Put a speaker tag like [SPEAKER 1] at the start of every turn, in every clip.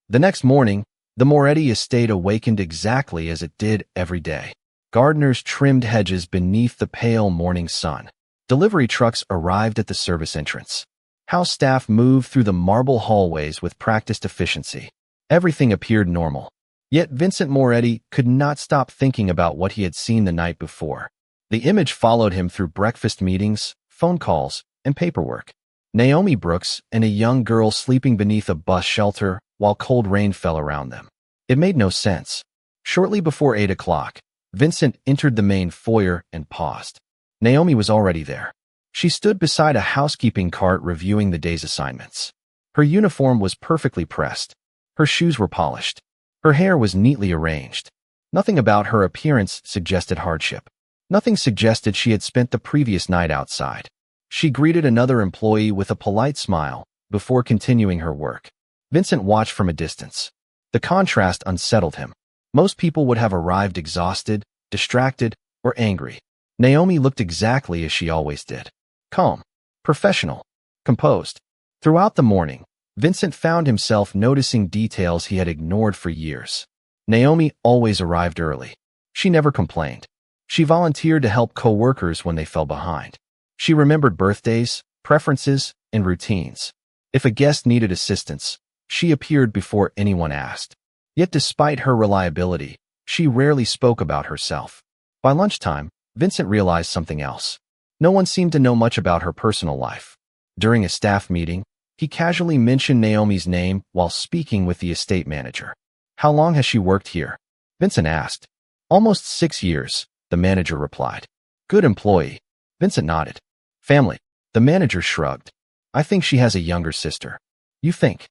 [SPEAKER 1] The next morning, the Moretti estate awakened exactly as it did every day. Gardeners trimmed hedges beneath the pale morning sun. Delivery trucks arrived at the service entrance. House staff moved through the marble hallways with practiced efficiency. Everything appeared normal. Yet Vincent Moretti could not stop thinking about what he had seen the night before. The image followed him through breakfast meetings, phone calls, and paperwork. Naomi Brooks and a young girl sleeping beneath a bus shelter while cold rain fell around them. It made no sense. Shortly before 8 o'clock, Vincent entered the main foyer and paused. Naomi was already there. She stood beside a housekeeping cart reviewing the day's assignments. Her uniform was perfectly pressed. Her shoes were polished. Her hair was neatly arranged. Nothing about her appearance suggested hardship. Nothing suggested she had spent the previous night outside. She greeted another employee with a polite smile before continuing her work. Vincent watched from a distance. The contrast unsettled him. Most people would have arrived exhausted, distracted, or angry. Naomi looked exactly as she always did. Calm, professional, composed. Throughout the morning, Vincent found himself noticing details he had ignored for years. Naomi always arrived early. She never complained. She volunteered to help co-workers when they fell behind. She remembered birthdays, preferences, and routines. If a guest needed assistance, she appeared before anyone asked. Yet despite her reliability, she rarely spoke about herself. By lunchtime, Vincent realized something else. No one seemed to know much about her personal life. During a staff meeting, he casually mentioned Naomi's name while speaking with the estate manager. "How long has she worked here?" Vincent asked. "Almost 6 years," the manager replied. "Good employee." Vincent nodded. "Family." The manager shrugged. "I think she has a younger sister." "You think?"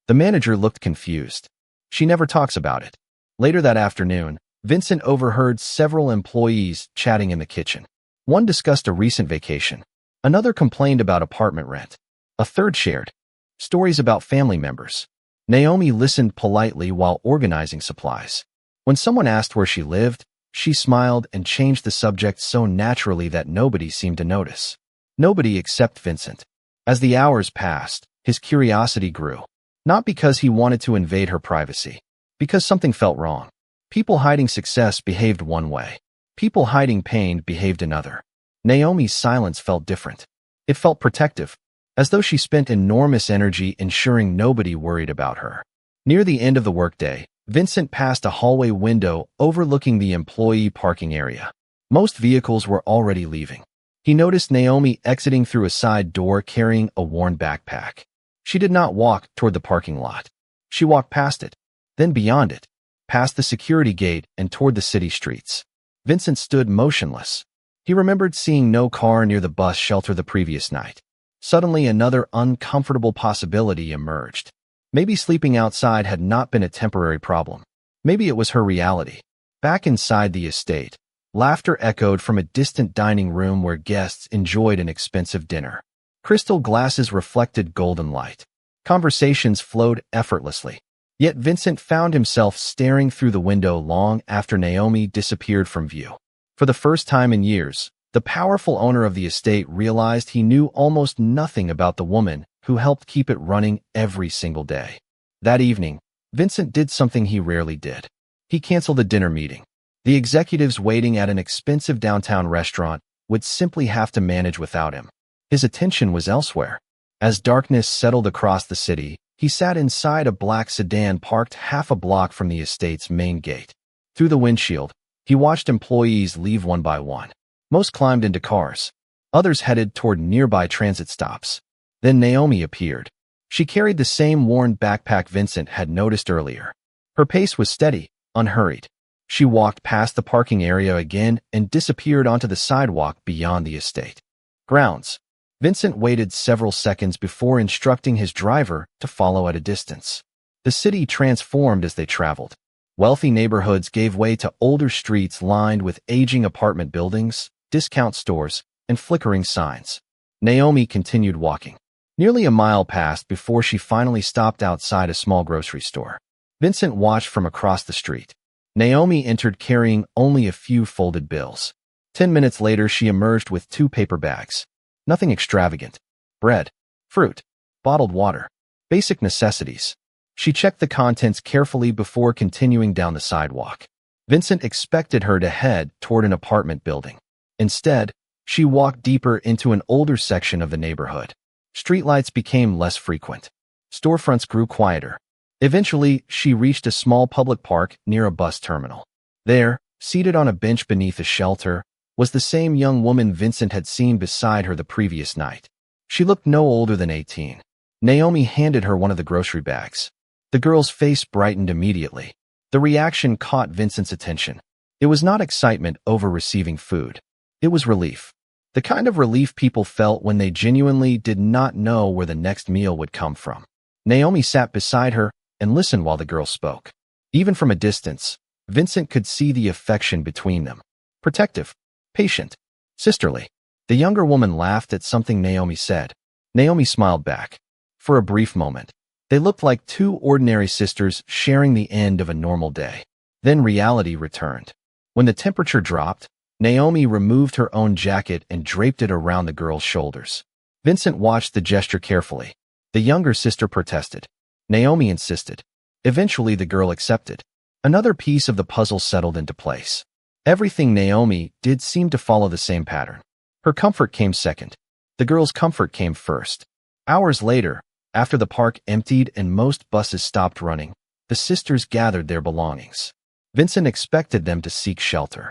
[SPEAKER 1] The manager looked confused. "She never talks about it." Later that afternoon, Vincent overheard several employees chatting in the kitchen. One discussed a recent vacation. Another complained about apartment rent. A third shared stories about family members. Naomi listened politely while organizing supplies. When someone asked where she lived, she smiled and changed the subject so naturally that nobody seemed to notice. Nobody except Vincent. As the hours passed, his curiosity grew. Not because he wanted to invade her privacy. Because something felt wrong. People hiding success behaved one way. People hiding pain behaved another. Naomi's silence felt different. It felt protective, as though she spent enormous energy ensuring nobody worried about her. Near the end of the workday, Vincent passed a hallway window overlooking the employee parking area. Most vehicles were already leaving. He noticed Naomi exiting through a side door carrying a worn backpack. She did not walk toward the parking lot. She walked past it, then beyond it, past the security gate and toward the city streets. Vincent stood motionless. He remembered seeing no car near the bus shelter the previous night. Suddenly, another uncomfortable possibility emerged. Maybe sleeping outside had not been a temporary problem. Maybe it was her reality. Back inside the estate, laughter echoed from a distant dining room where guests enjoyed an expensive dinner. Crystal glasses reflected golden light. Conversations flowed effortlessly. Yet Vincent found himself staring through the window long after Naomi disappeared from view. For the first time in years, the powerful owner of the estate realized he knew almost nothing about the woman who helped keep it running every single day. That evening, Vincent did something he rarely did. He canceled a dinner meeting. The executives waiting at an expensive downtown restaurant would simply have to manage without him. His attention was elsewhere. As darkness settled across the city, he sat inside a black sedan parked half a block from the estate's main gate. Through the windshield, he watched employees leave one by one. Most climbed into cars. Others headed toward nearby transit stops. Then Naomi appeared. She carried the same worn backpack Vincent had noticed earlier. Her pace was steady, unhurried. She walked past the parking area again and disappeared onto the sidewalk beyond the estate grounds. Vincent waited several seconds before instructing his driver to follow at a distance. The city transformed as they traveled. Wealthy neighborhoods gave way to older streets lined with aging apartment buildings, discount stores, and flickering signs. Naomi continued walking. Nearly a mile passed before she finally stopped outside a small grocery store. Vincent watched from across the street. Naomi entered carrying only a few folded bills. 10 minutes later, she emerged with 2 paper bags. Nothing extravagant. Bread, fruit, bottled water. Basic necessities. She checked the contents carefully before continuing down the sidewalk. Vincent expected her to head toward an apartment building. Instead, she walked deeper into an older section of the neighborhood. Streetlights became less frequent. Storefronts grew quieter. Eventually, she reached a small public park near a bus terminal. There, seated on a bench beneath a shelter, was the same young woman Vincent had seen beside her the previous night. She looked no older than 18. Naomi handed her one of the grocery bags. The girl's face brightened immediately. The reaction caught Vincent's attention. It was not excitement over receiving food. It was relief. The kind of relief people felt when they genuinely did not know where the next meal would come from. Naomi sat beside her and listened while the girl spoke. Even from a distance, Vincent could see the affection between them. Protective, patient, sisterly. The younger woman laughed at something Naomi said. Naomi smiled back. For a brief moment, they looked like two ordinary sisters sharing the end of a normal day. Then reality returned. When the temperature dropped, Naomi removed her own jacket and draped it around the girl's shoulders. Vincent watched the gesture carefully. The younger sister protested. Naomi insisted. Eventually, the girl accepted. Another piece of the puzzle settled into place. Everything Naomi did seemed to follow the same pattern. Her comfort came second. The girl's comfort came first. Hours later, after the park emptied and most buses stopped running, the sisters gathered their belongings. Vincent expected them to seek shelter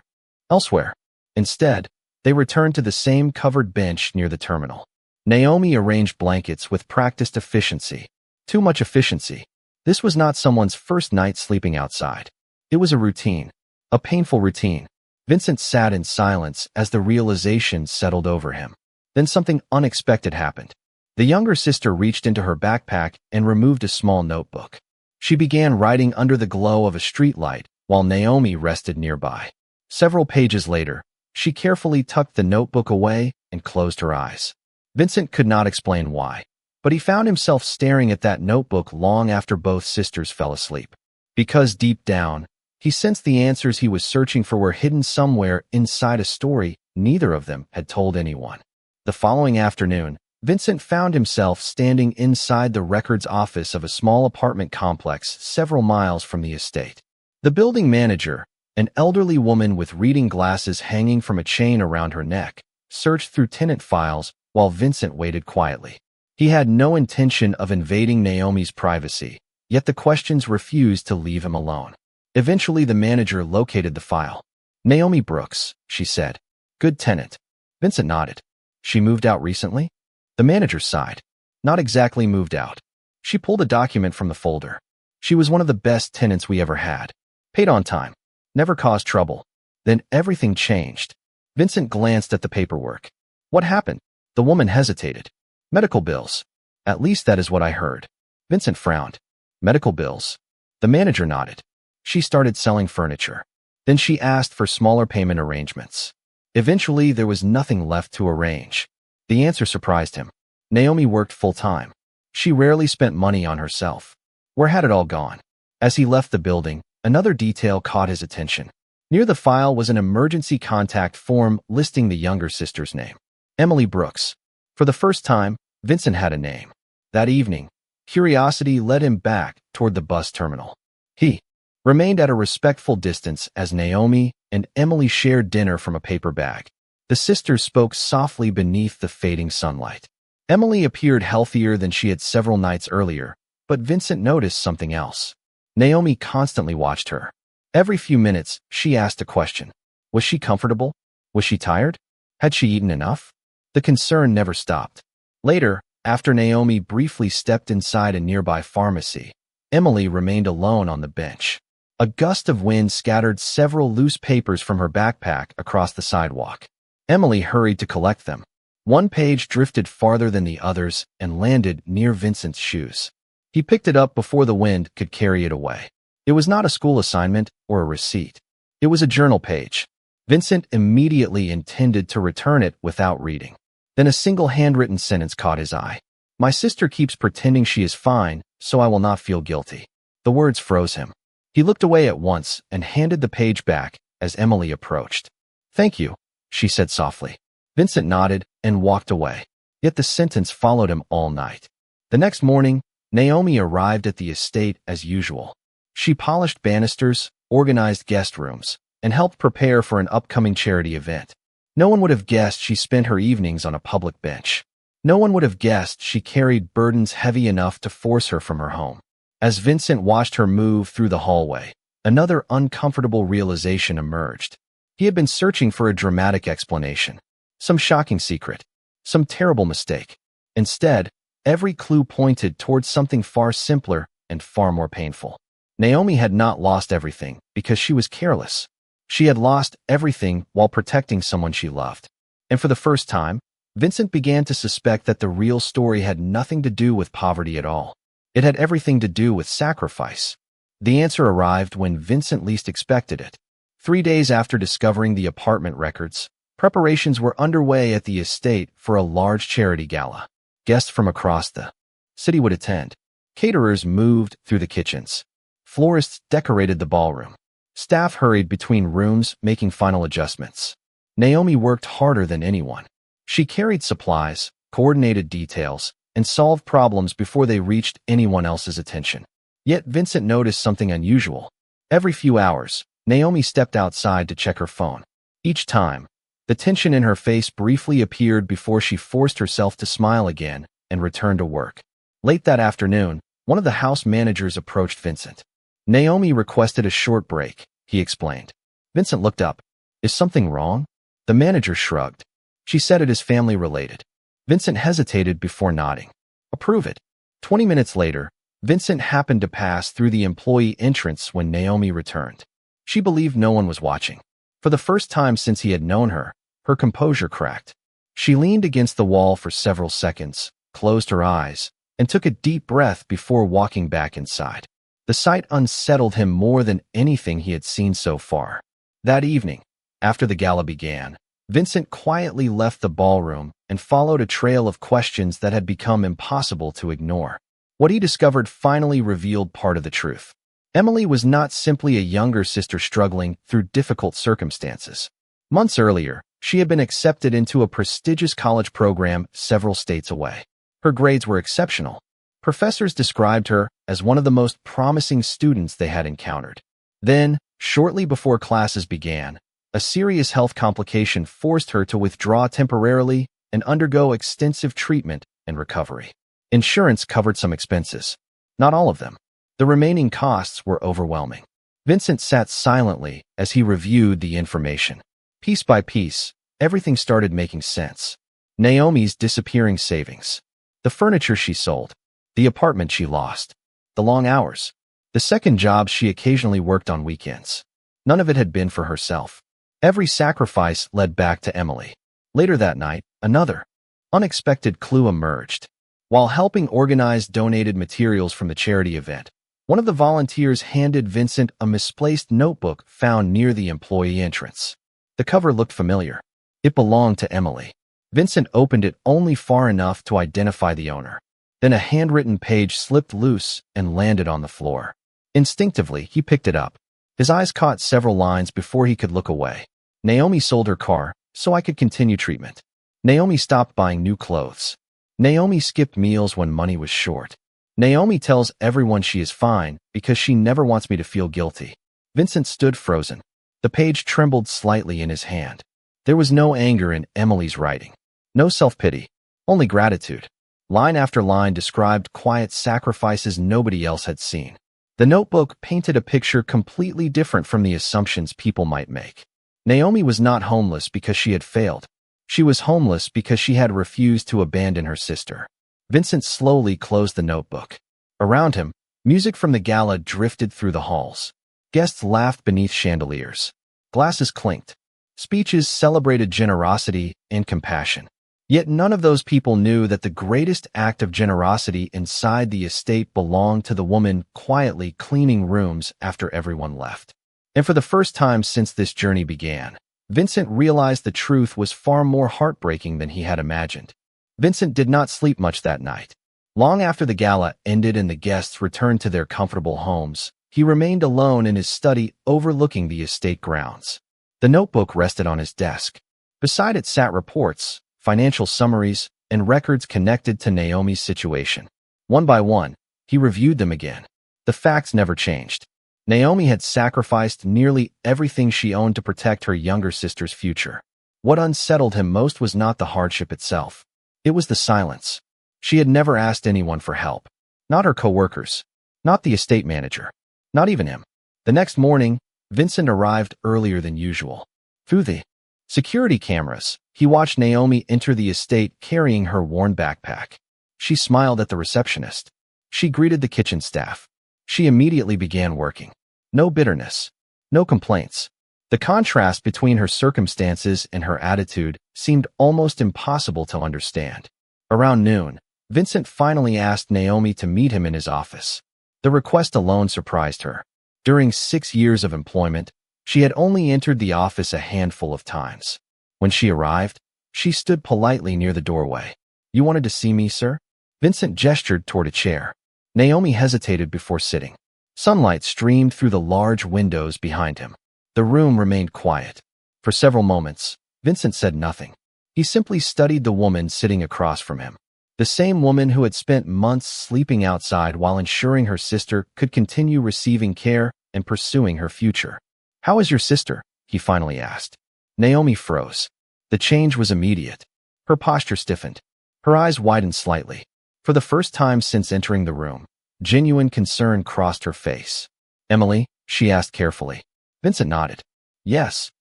[SPEAKER 1] elsewhere. Instead, they returned to the same covered bench near the terminal. Naomi arranged blankets with practiced efficiency. Too much efficiency. This was not someone's first night sleeping outside. It was a routine. A painful routine. Vincent sat in silence as the realization settled over him. Then something unexpected happened. The younger sister reached into her backpack and removed a small notebook. She began writing under the glow of a streetlight while Naomi rested nearby. Several pages later, she carefully tucked the notebook away and closed her eyes. Vincent could not explain why, but he found himself staring at that notebook long after both sisters fell asleep. Because deep down, he sensed the answers he was searching for were hidden somewhere inside a story neither of them had told anyone. The following afternoon, Vincent found himself standing inside the records office of a small apartment complex several miles from the estate. The building manager, an elderly woman with reading glasses hanging from a chain around her neck, searched through tenant files while Vincent waited quietly. He had no intention of invading Naomi's privacy, yet the questions refused to leave him alone. Eventually, the manager located the file. Naomi Brooks, she said. Good tenant. Vincent nodded. She moved out recently? The manager sighed. Not exactly moved out. She pulled a document from the folder. She was one of the best tenants we ever had. Paid on time. Never caused trouble. Then everything changed. Vincent glanced at the paperwork. What happened? The woman hesitated. Medical bills. At least that is what I heard. Vincent frowned. Medical bills. The manager nodded. She started selling furniture. Then she asked for smaller payment arrangements. Eventually, there was nothing left to arrange. The answer surprised him. Naomi worked full-time. She rarely spent money on herself. Where had it all gone? As he left the building, another detail caught his attention. Near the file was an emergency contact form listing the younger sister's name. Emily Brooks. For the first time, Vincent had a name. That evening, curiosity led him back toward the bus terminal. He remained at a respectful distance as Naomi and Emily shared dinner from a paper bag. The sisters spoke softly beneath the fading sunlight. Emily appeared healthier than she had several nights earlier, but Vincent noticed something else. Naomi constantly watched her. Every few minutes, she asked a question. Was she comfortable? Was she tired? Had she eaten enough? The concern never stopped. Later, after Naomi briefly stepped inside a nearby pharmacy, Emily remained alone on the bench. A gust of wind scattered several loose papers from her backpack across the sidewalk. Emily hurried to collect them. One page drifted farther than the others and landed near Vincent's shoes. He picked it up before the wind could carry it away. It was not a school assignment or a receipt. It was a journal page. Vincent immediately intended to return it without reading. Then a single handwritten sentence caught his eye. My sister keeps pretending she is fine, so I will not feel guilty. The words froze him. He looked away at once and handed the page back as Emily approached. Thank you, she said softly. Vincent nodded and walked away. Yet the sentence followed him all night. The next morning, Naomi arrived at the estate as usual. She polished banisters, organized guest rooms, and helped prepare for an upcoming charity event. No one would have guessed she spent her evenings on a public bench. No one would have guessed she carried burdens heavy enough to force her from her home. As Vincent watched her move through the hallway, another uncomfortable realization emerged. He had been searching for a dramatic explanation, some shocking secret, some terrible mistake. Instead, every clue pointed towards something far simpler and far more painful. Naomi had not lost everything because she was careless. She had lost everything while protecting someone she loved. And for the first time, Vincent began to suspect that the real story had nothing to do with poverty at all. It had everything to do with sacrifice. The answer arrived when Vincent least expected it. 3 days after discovering the apartment records, preparations were underway at the estate for a large charity gala. Guests from across the city would attend. Caterers moved through the kitchens. Florists decorated the ballroom. Staff hurried between rooms, making final adjustments. Naomi worked harder than anyone. She carried supplies, coordinated details, and solved problems before they reached anyone else's attention. Yet Vincent noticed something unusual. Every few hours, Naomi stepped outside to check her phone. Each time, the tension in her face briefly appeared before she forced herself to smile again and return to work. Late that afternoon, one of the house managers approached Vincent. Naomi requested a short break, he explained. Vincent looked up. Is something wrong? The manager shrugged. She said it is family related. Vincent hesitated before nodding. Approve it. 20 minutes later, Vincent happened to pass through the employee entrance when Naomi returned. She believed no one was watching. For the first time since he had known her, her composure cracked. She leaned against the wall for several seconds, closed her eyes, and took a deep breath before walking back inside. The sight unsettled him more than anything he had seen so far. That evening, after the gala began, Vincent quietly left the ballroom and followed a trail of questions that had become impossible to ignore. What he discovered finally revealed part of the truth. Emily was not simply a younger sister struggling through difficult circumstances. Months earlier, she had been accepted into a prestigious college program several states away. Her grades were exceptional. Professors described her as one of the most promising students they had encountered. Then, shortly before classes began, a serious health complication forced her to withdraw temporarily and undergo extensive treatment and recovery. Insurance covered some expenses. Not all of them. The remaining costs were overwhelming. Vincent sat silently as he reviewed the information. Piece by piece, everything started making sense. Naomi's disappearing savings. The furniture she sold. The apartment she lost. The long hours. The second job she occasionally worked on weekends. None of it had been for herself. Every sacrifice led back to Emily. Later that night, another unexpected clue emerged. While helping organize donated materials from the charity event, one of the volunteers handed Vincent a misplaced notebook found near the employee entrance. The cover looked familiar. It belonged to Emily. Vincent opened it only far enough to identify the owner. Then a handwritten page slipped loose and landed on the floor. Instinctively, he picked it up. His eyes caught several lines before he could look away. Naomi sold her car, so I could continue treatment. Naomi stopped buying new clothes. Naomi skipped meals when money was short. Naomi tells everyone she is fine because she never wants me to feel guilty. Vincent stood frozen. The page trembled slightly in his hand. There was no anger in Emily's writing. No self-pity. Only gratitude. Line after line described quiet sacrifices nobody else had seen. The notebook painted a picture completely different from the assumptions people might make. Naomi was not homeless because she had failed. She was homeless because she had refused to abandon her sister. Vincent slowly closed the notebook. Around him, music from the gala drifted through the halls. Guests laughed beneath chandeliers. Glasses clinked. Speeches celebrated generosity and compassion. Yet none of those people knew that the greatest act of generosity inside the estate belonged to the woman quietly cleaning rooms after everyone left. And for the first time since this journey began, Vincent realized the truth was far more heartbreaking than he had imagined. Vincent did not sleep much that night. Long after the gala ended and the guests returned to their comfortable homes, he remained alone in his study overlooking the estate grounds. The notebook rested on his desk. Beside it sat reports, financial summaries, and records connected to Naomi's situation. One by one, He reviewed them again. The facts never changed. Naomi had sacrificed nearly everything she owned to protect her younger sister's future. What unsettled him most was not the hardship itself. It was the silence. She had never asked anyone for help. Not her coworkers. Not the estate manager. Not even him. The next morning, Vincent arrived earlier than usual. Through the security cameras, he watched Naomi enter the estate carrying her worn backpack. She smiled at the receptionist. She greeted the kitchen staff. She immediately began working. No bitterness. No complaints. The contrast between her circumstances and her attitude seemed almost impossible to understand. Around noon, Vincent finally asked Naomi to meet him in his office. The request alone surprised her. During 6 years of employment, she had only entered the office a handful of times. When she arrived, she stood politely near the doorway. "You wanted to see me, sir?" Vincent gestured toward a chair. Naomi hesitated before sitting. Sunlight streamed through the large windows behind him. The room remained quiet. For several moments, Vincent said nothing. He simply studied the woman sitting across from him. The same woman who had spent months sleeping outside while ensuring her sister could continue receiving care and pursuing her future. "How is your sister?" he finally asked. Naomi froze. The change was immediate. Her posture stiffened. Her eyes widened slightly. For the first time since entering the room, genuine concern crossed her face. "Emily?" she asked carefully. Vincent nodded. "Yes."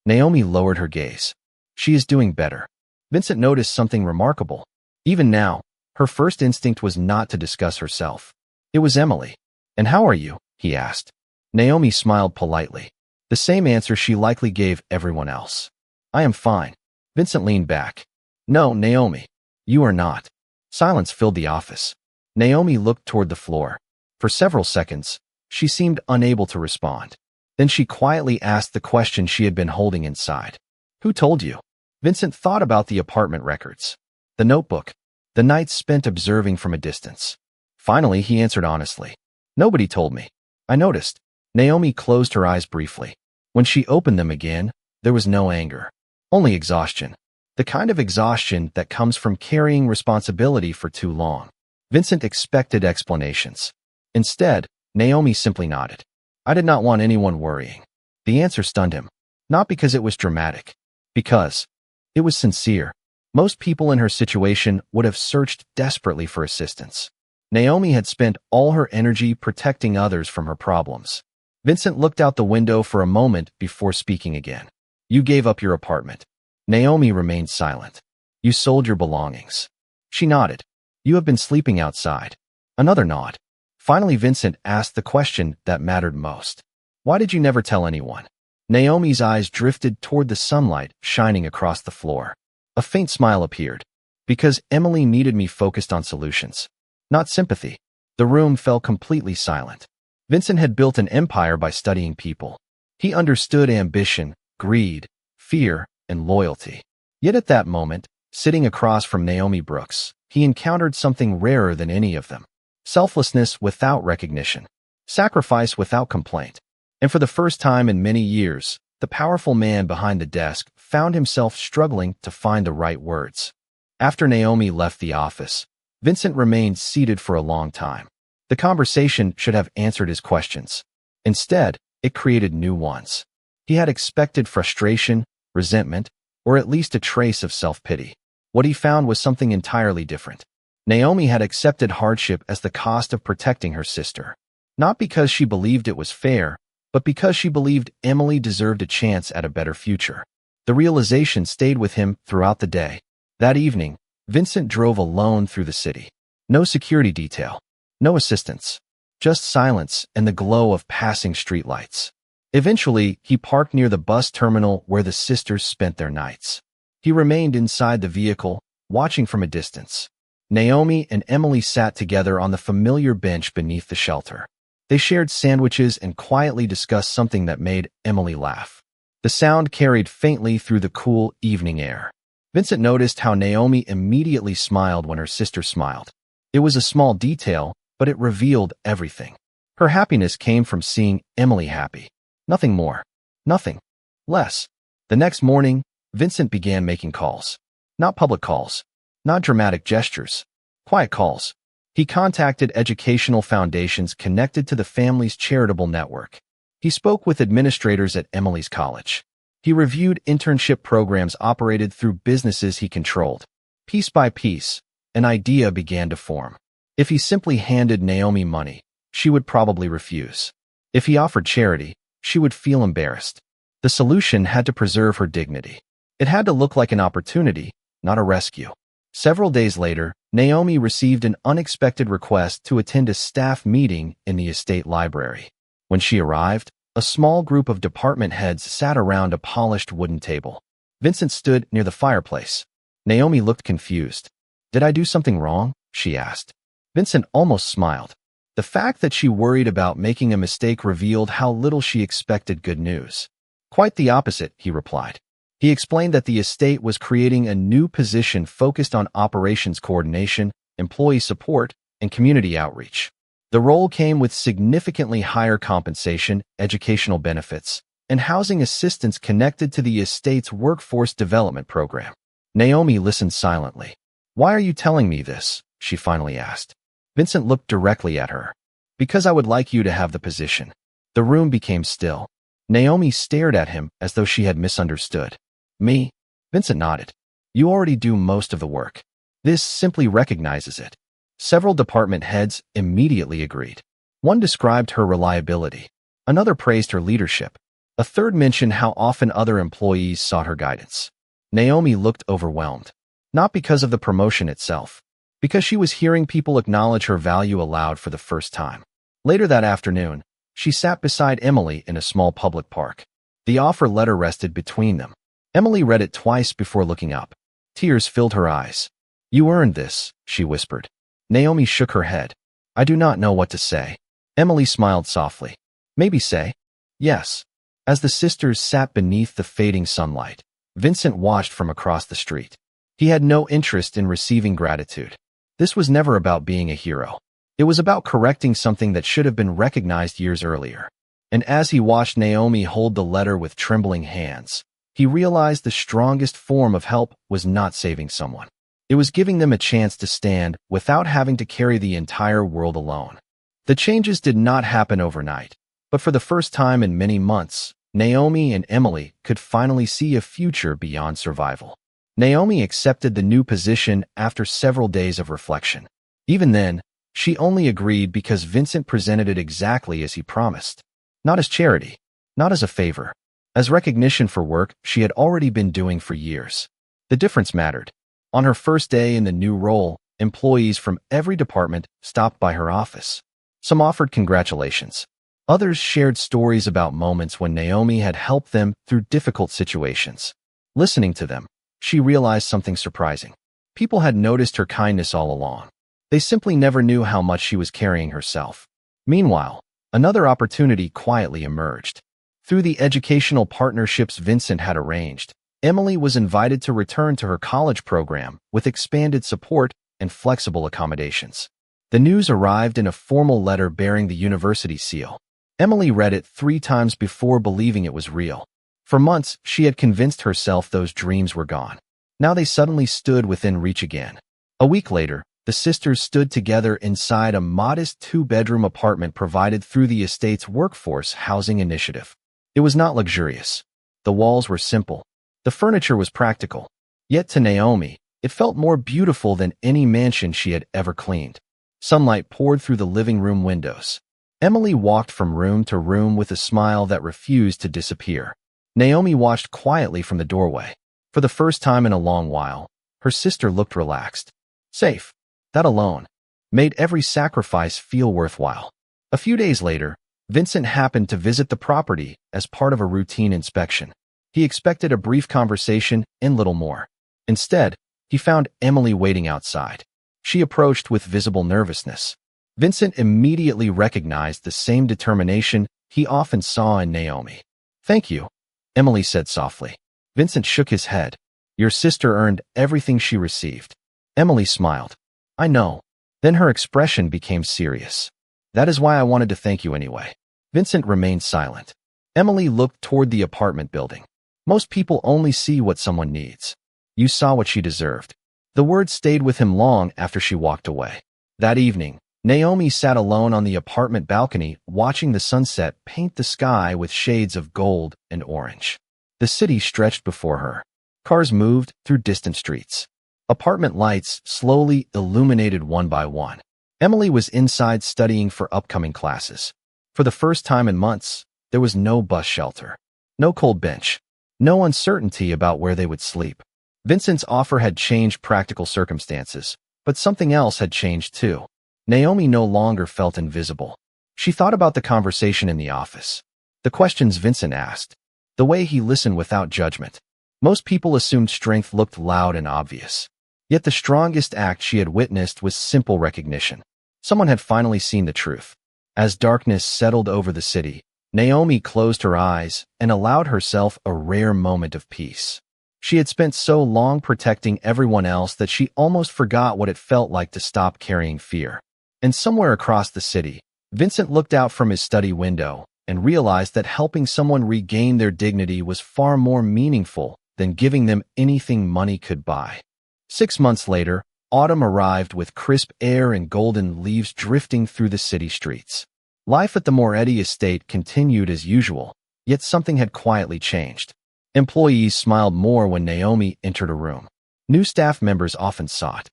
[SPEAKER 1] Naomi lowered her gaze. "She is doing better." Vincent noticed something remarkable. Even now, her first instinct was not to discuss herself. It was Emily. "And how are you?" he asked. Naomi smiled politely. The same answer she likely gave everyone else. "I am fine." Vincent leaned back. "No, Naomi. You are not." Silence filled the office. Naomi looked toward the floor. For several seconds, she seemed unable to respond. Then she quietly asked the question she had been holding inside. "Who told you?" Vincent thought about the apartment records. The notebook. The nights spent observing from a distance. Finally, he answered honestly. "Nobody told me. I noticed." Naomi closed her eyes briefly. When she opened them again, there was no anger. Only exhaustion. The kind of exhaustion that comes from carrying responsibility for too long. Vincent expected explanations. Instead, Naomi simply nodded. "I did not want anyone worrying." The answer stunned him. Not because it was dramatic. Because it was sincere. Most people in her situation would have searched desperately for assistance. Naomi had spent all her energy protecting others from her problems. Vincent looked out the window for a moment before speaking again. "You gave up your apartment." Naomi remained silent. "You sold your belongings." She nodded. "You have been sleeping outside." Another nod. Finally, Vincent asked the question that mattered most. "Why did you never tell anyone?" Naomi's eyes drifted toward the sunlight shining across the floor. A faint smile appeared. "Because Emily needed me focused on solutions. Not sympathy." The room fell completely silent. Vincent had built an empire by studying people. He understood ambition, greed, fear, and loyalty. Yet at that moment, sitting across from Naomi Brooks, he encountered something rarer than any of them. Selflessness without recognition. Sacrifice without complaint. And for the first time in many years, the powerful man behind the desk found himself struggling to find the right words. After Naomi left the office, Vincent remained seated for a long time. The conversation should have answered his questions. Instead, it created new ones. He had expected frustration, resentment, or at least a trace of self-pity. What he found was something entirely different. Naomi had accepted hardship as the cost of protecting her sister. Not because she believed it was fair, but because she believed Emily deserved a chance at a better future. The realization stayed with him throughout the day. That evening, Vincent drove alone through the city. No security detail. No assistance. Just silence and the glow of passing streetlights. Eventually, he parked near the bus terminal where the sisters spent their nights. He remained inside the vehicle, watching from a distance. Naomi and Emily sat together on the familiar bench beneath the shelter. They shared sandwiches and quietly discussed something that made Emily laugh. The sound carried faintly through the cool evening air. Vincent noticed how Naomi immediately smiled when her sister smiled. It was a small detail, but it revealed everything. Her happiness came from seeing Emily happy. Nothing more. Nothing less. The next morning, Vincent began making calls. Not public calls. Not dramatic gestures. Quiet calls. He contacted educational foundations connected to the family's charitable network. He spoke with administrators at Emily's college. He reviewed internship programs operated through businesses he controlled. Piece by piece, an idea began to form. If he simply handed Naomi money, she would probably refuse. If he offered charity, she would feel embarrassed. The solution had to preserve her dignity. It had to look like an opportunity, not a rescue. Several days later, Naomi received an unexpected request to attend a staff meeting in the estate library. When she arrived, a small group of department heads sat around a polished wooden table. Vincent stood near the fireplace. Naomi looked confused. "Did I do something wrong?" she asked. Vincent almost smiled. The fact that she worried about making a mistake revealed how little she expected good news. "Quite the opposite," he replied. He explained that the estate was creating a new position focused on operations coordination, employee support, and community outreach. The role came with significantly higher compensation, educational benefits, and housing assistance connected to the estate's workforce development program. Naomi listened silently. "Why are you telling me this?" she finally asked. Vincent looked directly at her. "Because I would like you to have the position." The room became still. Naomi stared at him as though she had misunderstood. "Me?" Vincent nodded. "You already do most of the work. This simply recognizes it." Several department heads immediately agreed. One described her reliability. Another praised her leadership. A third mentioned how often other employees sought her guidance. Naomi looked overwhelmed. Not because of the promotion itself, because she was hearing people acknowledge her value aloud for the first time. Later that afternoon, she sat beside Emily in a small public park. The offer letter rested between them. Emily read it twice before looking up. Tears filled her eyes. "You earned this," she whispered. Naomi shook her head. "I do not know what to say." Emily smiled softly. "Maybe say, yes." As the sisters sat beneath the fading sunlight, Vincent watched from across the street. He had no interest in receiving gratitude. This was never about being a hero. It was about correcting something that should have been recognized years earlier. And as he watched Naomi hold the letter with trembling hands, he realized the strongest form of help was not saving someone. It was giving them a chance to stand without having to carry the entire world alone. The changes did not happen overnight, but for the first time in many months, Naomi and Emily could finally see a future beyond survival. Naomi accepted the new position after several days of reflection. Even then, she only agreed because Vincent presented it exactly as he promised. Not as charity, not as a favor, as recognition for work she had already been doing for years. The difference mattered. On her first day in the new role, employees from every department stopped by her office. Some offered congratulations. Others shared stories about moments when Naomi had helped them through difficult situations. Listening to them, she realized something surprising. People had noticed her kindness all along. They simply never knew how much she was carrying herself. Meanwhile, another opportunity quietly emerged. Through the educational partnerships Vincent had arranged, Emily was invited to return to her college program with expanded support and flexible accommodations. The news arrived in a formal letter bearing the university seal. Emily read it 3 times before believing it was real. For months, she had convinced herself those dreams were gone. Now they suddenly stood within reach again. A week later, the sisters stood together inside a modest 2-bedroom apartment provided through the estate's workforce housing initiative. It was not luxurious. The walls were simple. The furniture was practical. Yet to Naomi, it felt more beautiful than any mansion she had ever cleaned. Sunlight poured through the living room windows. Emily walked from room to room with a smile that refused to disappear. Naomi watched quietly from the doorway. For the first time in a long while, her sister looked relaxed. Safe. That alone made every sacrifice feel worthwhile. A few days later, Vincent happened to visit the property as part of a routine inspection. He expected a brief conversation and little more. Instead, he found Emily waiting outside. She approached with visible nervousness. Vincent immediately recognized the same determination he often saw in Naomi. "Thank you," Emily said softly. Vincent shook his head. "Your sister earned everything she received." Emily smiled. "I know." Then her expression became serious. "That is why I wanted to thank you anyway." Vincent remained silent. Emily looked toward the apartment building. Most people only see what someone needs. You saw what she deserved. The words stayed with him long after she walked away. That evening, Naomi sat alone on the apartment balcony watching the sunset paint the sky with shades of gold and orange. The city stretched before her. Cars moved through distant streets. Apartment lights slowly illuminated one by one. Emily was inside studying for upcoming classes. For the first time in months, there was no bus shelter, no cold bench, no uncertainty about where they would sleep. Vincent's offer had changed practical circumstances, but something else had changed too. Naomi no longer felt invisible. She thought about the conversation in the office, the questions Vincent asked, the way he listened without judgment. Most people assumed strength looked loud and obvious. Yet the strongest act she had witnessed was simple recognition. Someone had finally seen the truth. As darkness settled over the city, Naomi closed her eyes and allowed herself a rare moment of peace. She had spent so long protecting everyone else that she almost forgot what it felt like to stop carrying fear. And somewhere across the city, Vincent looked out from his study window and realized that helping someone regain their dignity was far more meaningful than giving them anything money could buy. 6 months later, autumn arrived with crisp air and golden leaves drifting through the city streets. Life at the Moretti estate continued as usual, yet something had quietly changed. Employees smiled more when Naomi entered a room. New staff members often sought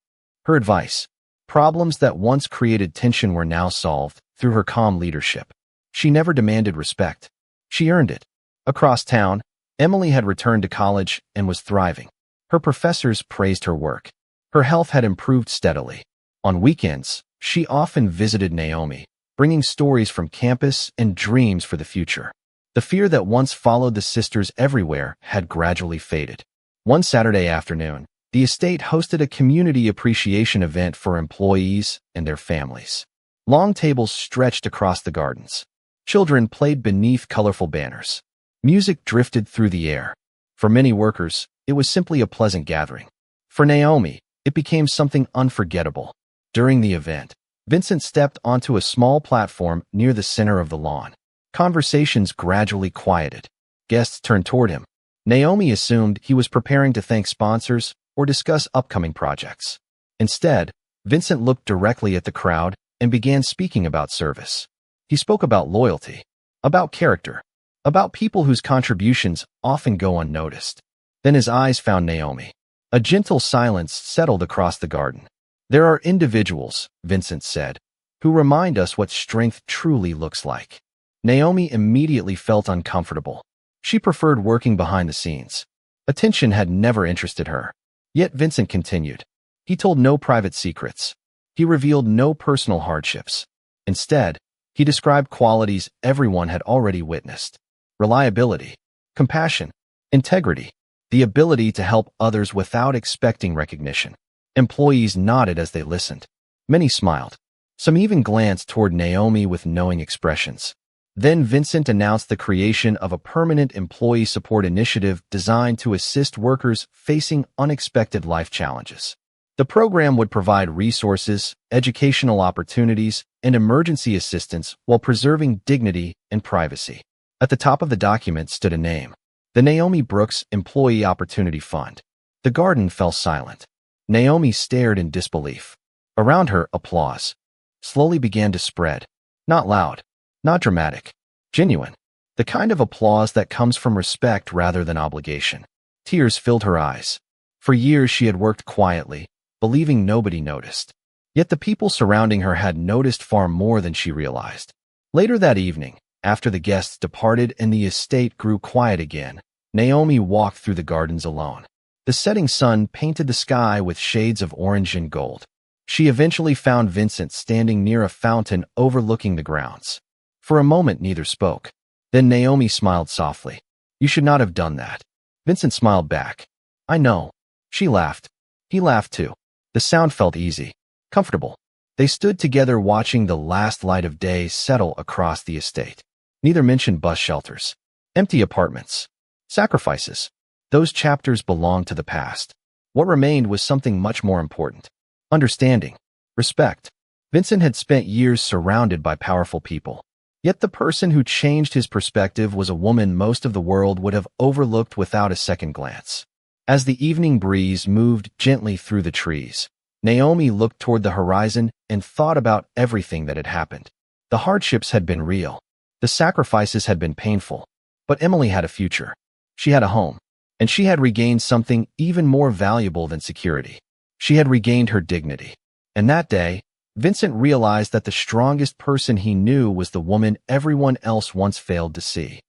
[SPEAKER 1] her advice. Problems that once created tension were now solved through her calm leadership. She never demanded respect. She earned it. Across town, Emily had returned to college and was thriving. Her professors praised her work. Her health had improved steadily. On weekends, she often visited Naomi, bringing stories from campus and dreams for the future. The fear that once followed the sisters everywhere had gradually faded. One Saturday afternoon, the estate hosted a community appreciation event for employees and their families. Long tables stretched across the gardens. Children played beneath colorful banners. Music drifted through the air. For many workers, it was simply a pleasant gathering. For Naomi, it became something unforgettable. During the event, Vincent stepped onto a small platform near the center of the lawn. Conversations gradually quieted. Guests turned toward him. Naomi assumed he was preparing to thank sponsors or discuss upcoming projects. Instead, Vincent looked directly at the crowd and began speaking about service. He spoke about loyalty, about character, about people whose contributions often go unnoticed. Then his eyes found Naomi. A gentle silence settled across the garden. There are individuals, Vincent said, who remind us what strength truly looks like. Naomi immediately felt uncomfortable. She preferred working behind the scenes. Attention had never interested her. Yet Vincent continued. He told no private secrets. He revealed no personal hardships. Instead, he described qualities everyone had already witnessed: reliability, compassion, integrity, the ability to help others without expecting recognition. Employees nodded as they listened. Many smiled. Some even glanced toward Naomi with knowing expressions. Then Vincent announced the creation of a permanent employee support initiative designed to assist workers facing unexpected life challenges. The program would provide resources, educational opportunities, and emergency assistance while preserving dignity and privacy. At the top of the document stood a name: the Naomi Brooks Employee Opportunity Fund. The garden fell silent. Naomi stared in disbelief. Around her, applause slowly began to spread. Not loud, not dramatic, genuine. The kind of applause that comes from respect rather than obligation. Tears filled her eyes. For years she had worked quietly, believing nobody noticed. Yet the people surrounding her had noticed far more than she realized. Later that evening, after the guests departed and the estate grew quiet again, Naomi walked through the gardens alone. The setting sun painted the sky with shades of orange and gold. She eventually found Vincent standing near a fountain overlooking the grounds. For a moment, neither spoke. Then Naomi smiled softly. "You should not have done that." Vincent smiled back. "I know." She laughed. He laughed too. The sound felt easy, comfortable. They stood together watching the last light of day settle across the estate. Neither mentioned bus shelters, empty apartments, sacrifices. Those chapters belonged to the past. What remained was something much more important: understanding, respect. Vincent had spent years surrounded by powerful people. Yet the person who changed his perspective was a woman most of the world would have overlooked without a second glance. As the evening breeze moved gently through the trees, Naomi looked toward the horizon and thought about everything that had happened. The hardships had been real. The sacrifices had been painful. But Emily had a future. She had a home. And she had regained something even more valuable than security. She had regained her dignity. And that day, Vincent realized that the strongest person he knew was the woman everyone else once failed to see.